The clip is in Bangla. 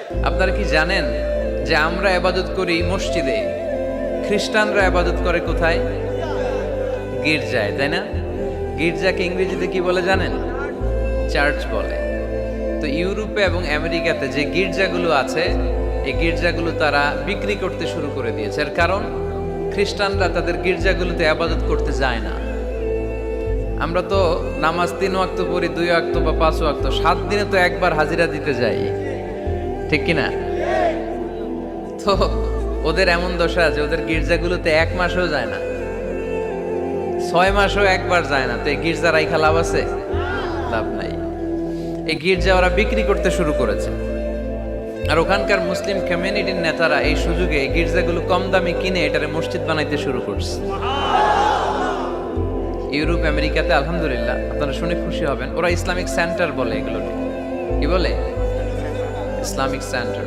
আপনারা কি জানেন যে আমরা ইবাদত করি মসজিদে, খ্রিস্টানরা ইবাদত করে কোথায়? গির্জায়, তাই না? গির্জাকে ইংরেজিতে কি বলে জানেন? চার্চ বলে। তো ইউরোপে এবং আমেরিকাতে যে গির্জাগুলো আছে, এই গির্জাগুলো তারা বিক্রি করতে শুরু করে দিয়েছে। এর কারণ খ্রিস্টানরা তাদের গির্জাগুলোতে ইবাদত করতে যায় না। আমরা তো নামাজ 3 ওয়াক্ত পড়ি, 2 ওয়াক্ত বা 5 ওয়াক্ত, 7 দিনে তো একবার হাজিরা দিতে যাই, ঠিক কিনা? তো ওদের এমন দশা আছে, ওদের গির্জাগুলোতে 1 মাসও যায় না, 6 মাসও একবার যায় না। তো এই গির্জা রাইখা লাভ আছে? লাভ নাই। এই গির্জা ওরা বিক্রি করতে শুরু করেছে। আর ওখানকার মুসলিম কমিউনিটির নেতারা এই সুযোগে এই গির্জাগুলো কম দামে কিনে এটারে মসজিদ বানাইতে শুরু করছে। ইউরোপ আমেরিকাতে আলহামদুলিল্লাহ, আপনারা শুনে খুশি হবেন, ওরা ইসলামিক সেন্টার বলে এগুলোকে। কি বলে? Islamic centre.